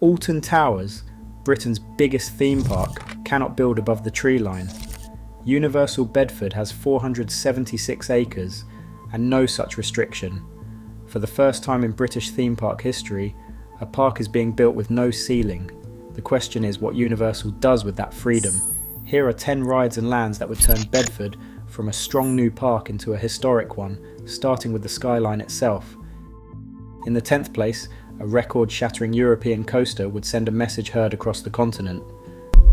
Alton Towers, Britain's biggest theme park, cannot build above the tree line. Universal Bedford has 476 acres and no such restriction. For the first time in British theme park history, a park is being built with no ceiling. The question is what Universal does with that freedom. Here are 10 rides and lands that would turn Bedford from a strong new park into a historic one, starting with the skyline itself. In the 10th place, a record-shattering European coaster would send a message heard across the continent.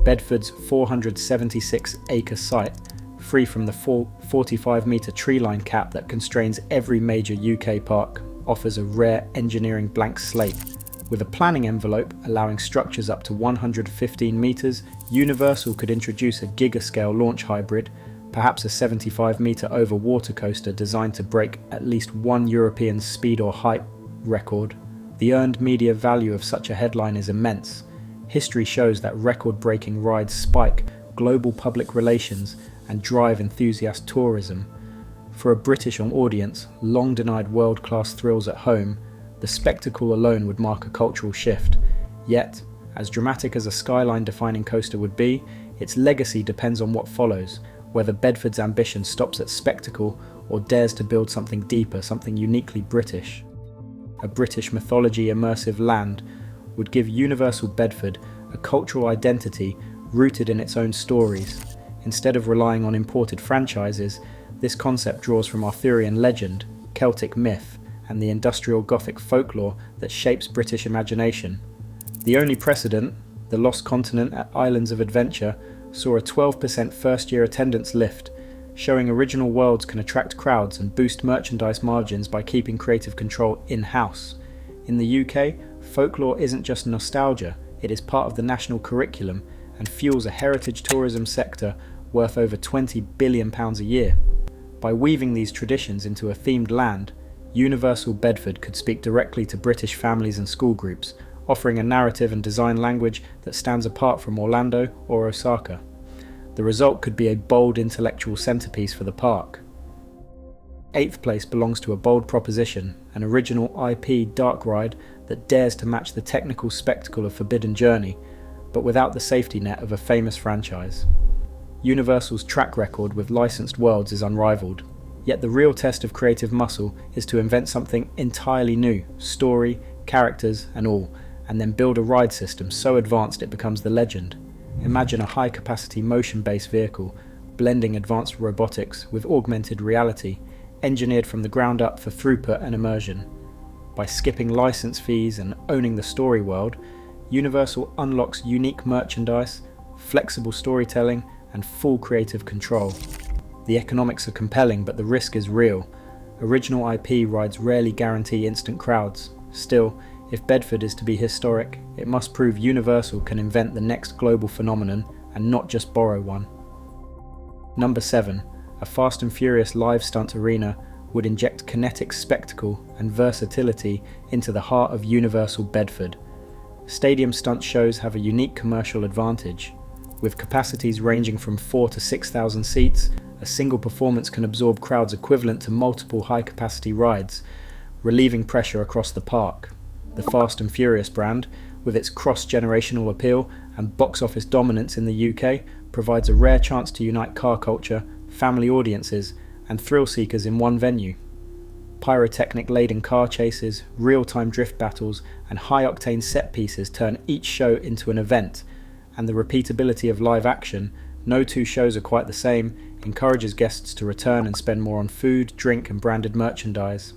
Bedford's 476-acre site, free from the 45-metre treeline cap that constrains every major UK park, offers a rare engineering blank slate. With a planning envelope allowing structures up to 115 metres, Universal could introduce a gigascale launch hybrid, perhaps a 75-metre over water coaster designed to break at least one European speed or height record. The earned media value of such a headline is immense. History shows that record-breaking rides spike global public relations and drive enthusiast tourism. For a British audience, long denied world-class thrills at home, the spectacle alone would mark a cultural shift. Yet, as dramatic as a skyline-defining coaster would be, its legacy depends on what follows, whether Bedford's ambition stops at spectacle or dares to build something deeper, something uniquely British. A British mythology immersive land would give Universal Bedford a cultural identity rooted in its own stories. Instead of relying on imported franchises, this concept draws from Arthurian legend, Celtic myth, and the industrial Gothic folklore that shapes British imagination. The only precedent, the Lost Continent at Islands of Adventure, saw a 12% first-year attendance lift, showing original worlds can attract crowds and boost merchandise margins by keeping creative control in-house. In the UK, folklore isn't just nostalgia, it is part of the national curriculum and fuels a heritage tourism sector worth over £20 billion a year. By weaving these traditions into a themed land, Universal Bedford could speak directly to British families and school groups, offering a narrative and design language that stands apart from Orlando or Osaka. The result could be a bold intellectual centrepiece for the park. 8th place belongs to a bold proposition, an original IP dark ride that dares to match the technical spectacle of Forbidden Journey, but without the safety net of a famous franchise. Universal's track record with licensed worlds is unrivaled, yet the real test of creative muscle is to invent something entirely new, story, characters and all, and then build a ride system so advanced it becomes the legend. Imagine a high-capacity motion-based vehicle, blending advanced robotics with augmented reality, engineered from the ground up for throughput and immersion. By skipping license fees and owning the story world, Universal unlocks unique merchandise, flexible storytelling, and full creative control. The economics are compelling, but the risk is real. Original IP rides rarely guarantee instant crowds. Still, if Bedford is to be historic, it must prove Universal can invent the next global phenomenon and not just borrow one. Number 7. A Fast and Furious live stunt arena would inject kinetic spectacle and versatility into the heart of Universal Bedford. Stadium stunt shows have a unique commercial advantage. With capacities ranging from 4,000 to 6,000 seats, a single performance can absorb crowds equivalent to multiple high-capacity rides, relieving pressure across the park. The Fast and Furious brand, with its cross-generational appeal and box office dominance in the UK, provides a rare chance to unite car culture, family audiences, and thrill seekers in one venue. Pyrotechnic-laden car chases, real-time drift battles, and high-octane set pieces turn each show into an event, and the repeatability of live action, no two shows are quite the same, encourages guests to return and spend more on food, drink, and branded merchandise.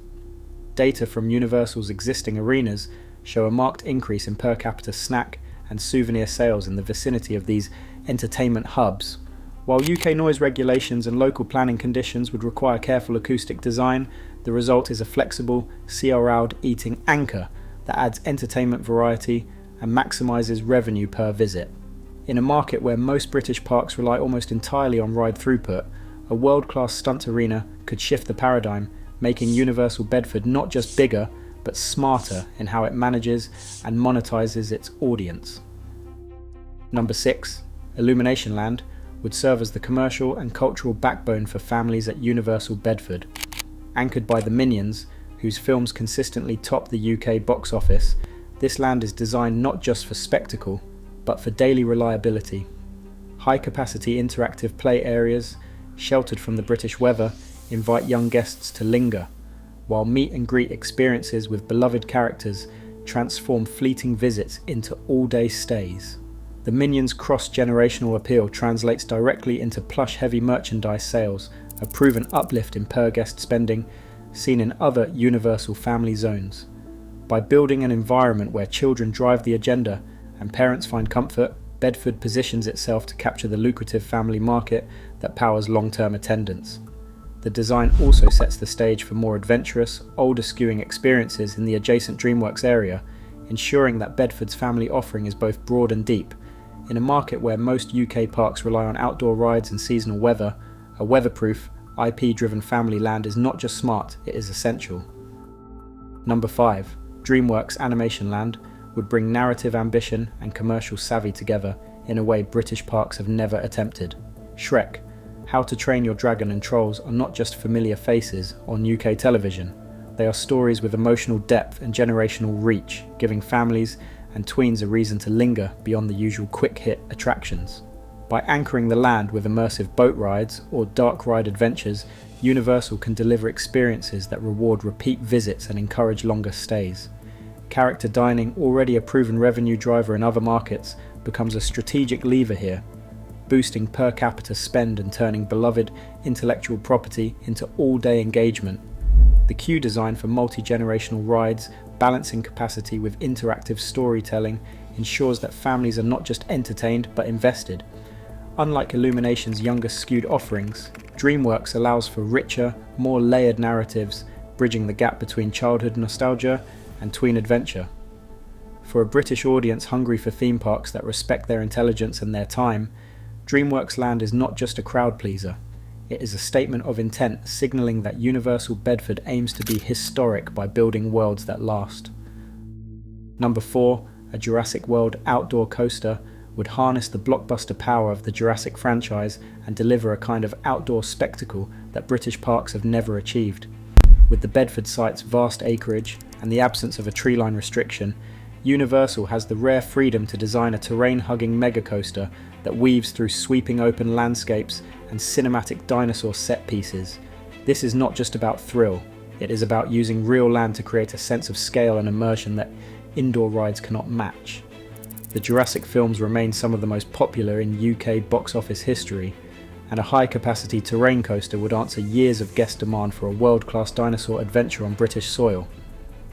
Data from Universal's existing arenas show a marked increase in per capita snack and souvenir sales in the vicinity of these entertainment hubs. While UK noise regulations and local planning conditions would require careful acoustic design, the result is a flexible, see-around eating anchor that adds entertainment variety and maximises revenue per visit. In a market where most British parks rely almost entirely on ride throughput, a world-class stunt arena could shift the paradigm, making Universal Bedford not just bigger, but smarter in how it manages and monetises its audience. Number 6. Illumination Land would serve as the commercial and cultural backbone for families at Universal Bedford. Anchored by the Minions, whose films consistently top the UK box office, This land is designed not just for spectacle, but for daily reliability. High-capacity interactive play areas, sheltered from the British weather, invite young guests to linger, while meet-and-greet experiences with beloved characters transform fleeting visits into all-day stays. The Minions' cross-generational appeal translates directly into plush-heavy merchandise sales, a proven uplift in per-guest spending seen in other Universal family zones. By building an environment where children drive the agenda and parents find comfort, Bedford positions itself to capture the lucrative family market that powers long-term attendance. The design also sets the stage for more adventurous, older-skewing experiences in the adjacent Dreamworks area, ensuring that Bedford's family offering is both broad and deep. In a market where most UK parks rely on outdoor rides and seasonal weather, a weatherproof, IP-driven family land is not just smart, it is essential. Number 5. Dreamworks Animation Land would bring narrative ambition and commercial savvy together in a way British parks have never attempted. Shrek, How to Train Your Dragon and Trolls are not just familiar faces on UK television. They are stories with emotional depth and generational reach, giving families and tweens a reason to linger beyond the usual quick-hit attractions. By anchoring the land with immersive boat rides or dark ride adventures, Universal can deliver experiences that reward repeat visits and encourage longer stays. Character dining, already a proven revenue driver in other markets, becomes a strategic lever here, boosting per capita spend and turning beloved intellectual property into all-day engagement. The queue design for multi-generational rides, balancing capacity with interactive storytelling, ensures that families are not just entertained but invested. Unlike Illumination's younger skewed offerings, Dreamworks allows for richer, more layered narratives, bridging the gap between childhood nostalgia and tween adventure. For a British audience hungry for theme parks that respect their intelligence and their time, Dreamworks Land is not just a crowd pleaser. It is a statement of intent, signalling that Universal Bedford aims to be historic by building worlds that last. Number 4, a Jurassic World outdoor coaster would harness the blockbuster power of the Jurassic franchise and deliver a kind of outdoor spectacle that British parks have never achieved. With the Bedford site's vast acreage and the absence of a treeline restriction, Universal has the rare freedom to design a terrain-hugging megacoaster that weaves through sweeping open landscapes and cinematic dinosaur set pieces. This is not just about thrill, it is about using real land to create a sense of scale and immersion that indoor rides cannot match. The Jurassic films remain some of the most popular in UK box office history, and a high-capacity terrain coaster would answer years of guest demand for a world-class dinosaur adventure on British soil.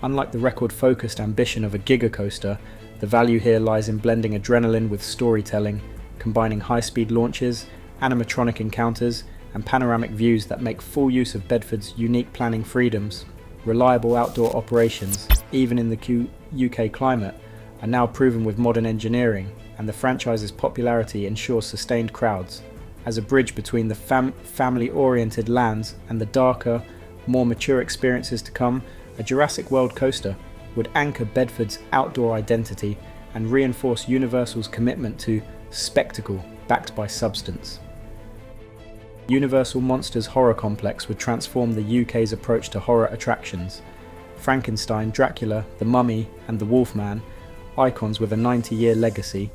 Unlike the record-focused ambition of a giga-coaster, the value here lies in blending adrenaline with storytelling, combining high-speed launches, animatronic encounters, and panoramic views that make full use of Bedford's unique planning freedoms. Reliable outdoor operations, even in the UK climate, are now proven with modern engineering, and the franchise's popularity ensures sustained crowds. As a bridge between the family-oriented lands and the darker, more mature experiences to come, a Jurassic World coaster would anchor Bedford's outdoor identity and reinforce Universal's commitment to spectacle backed by substance. Universal Monsters Horror Complex would transform the UK's approach to horror attractions. Frankenstein, Dracula, the Mummy, and the Wolfman, icons with a 90-year legacy,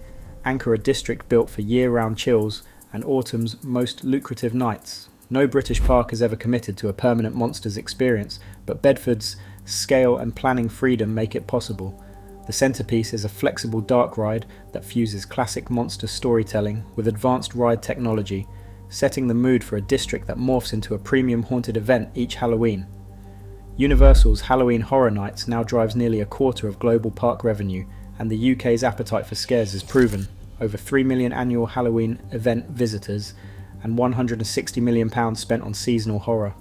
anchor a district built for year-round chills and autumn's most lucrative nights. No British park has ever committed to a permanent monsters experience, but Bedford's scale and planning freedom make it possible. The centrepiece is a flexible dark ride that fuses classic monster storytelling with advanced ride technology, setting the mood for a district that morphs into a premium haunted event each Halloween. Universal's Halloween Horror Nights now drives nearly a quarter of global park revenue, and the UK's appetite for scares is proven. Over 3 million annual Halloween event visitors and £160 million spent on seasonal horror.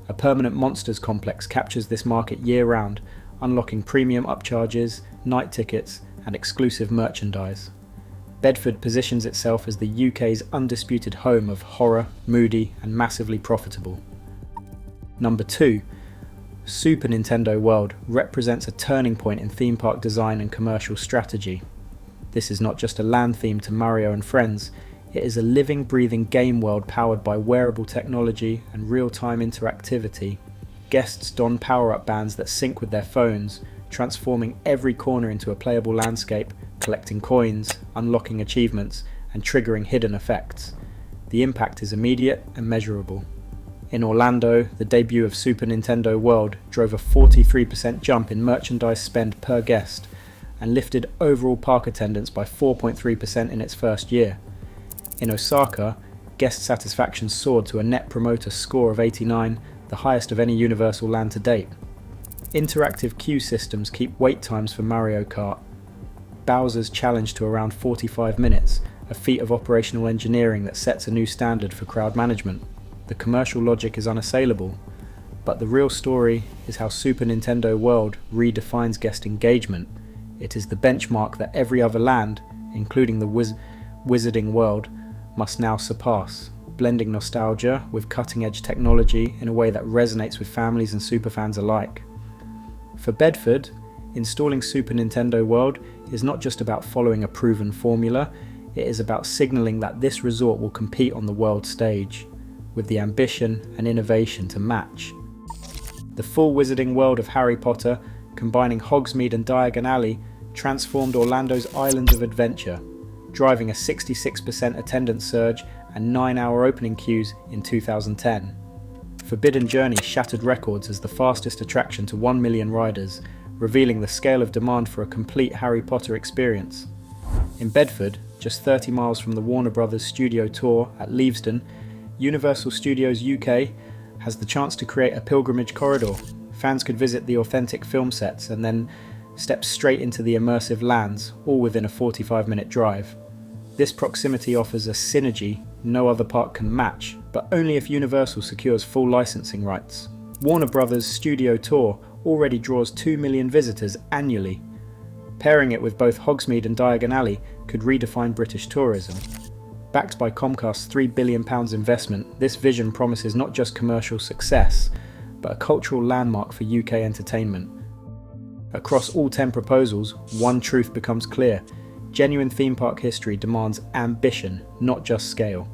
A permanent monsters complex captures this market year-round, unlocking premium upcharges, night tickets, and exclusive merchandise. Bedford positions itself as the UK's undisputed home of horror, moody, and massively profitable. Number 2. Super Nintendo World represents a turning point in theme park design and commercial strategy. This is not just a land theme to Mario and friends, it is a living, breathing game world powered by wearable technology and real-time interactivity. Guests don power-up bands that sync with their phones, transforming every corner into a playable landscape, collecting coins, unlocking achievements, and triggering hidden effects. The impact is immediate and measurable. In Orlando, the debut of Super Nintendo World drove a 43% jump in merchandise spend per guest, and lifted overall park attendance by 4.3% in its first year. In Osaka, guest satisfaction soared to a Net Promoter Score of 89, the highest of any Universal land to date. Interactive queue systems keep wait times for Mario Kart. Bowser's challenge to around 45 minutes, a feat of operational engineering that sets a new standard for crowd management. The commercial logic is unassailable, but the real story is how Super Nintendo World redefines guest engagement. It is the benchmark that every other land, including the Wizarding World, must now surpass, blending nostalgia with cutting-edge technology in a way that resonates with families and superfans alike. For Bedford, installing Super Nintendo World is not just about following a proven formula, it is about signalling that this resort will compete on the world stage, with the ambition and innovation to match. The full Wizarding World of Harry Potter, combining Hogsmeade and Diagon Alley, transformed Orlando's islands of adventure, driving a 66% attendance surge and 9-hour opening queues in 2010. Forbidden Journey shattered records as the fastest attraction to 1 million riders, revealing the scale of demand for a complete Harry Potter experience. In Bedford, just 30 miles from the Warner Brothers studio tour at Leavesden, Universal Studios UK has the chance to create a pilgrimage corridor. Fans could visit the authentic film sets and then step straight into the immersive lands, all within a 45-minute drive. This proximity offers a synergy no other park can match, but only if Universal secures full licensing rights. Warner Brothers Studio Tour already draws 2 million visitors annually. Pairing it with both Hogsmeade and Diagon Alley could redefine British tourism. Backed by Comcast's £3 billion investment, this vision promises not just commercial success, but a cultural landmark for UK entertainment. Across all 10 proposals, one truth becomes clear. Genuine theme park history demands ambition, not just scale.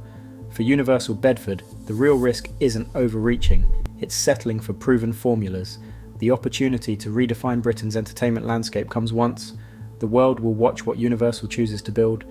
For Universal Bedford, the real risk isn't overreaching, it's settling for proven formulas. The opportunity to redefine Britain's entertainment landscape comes once. The world will watch what Universal chooses to build,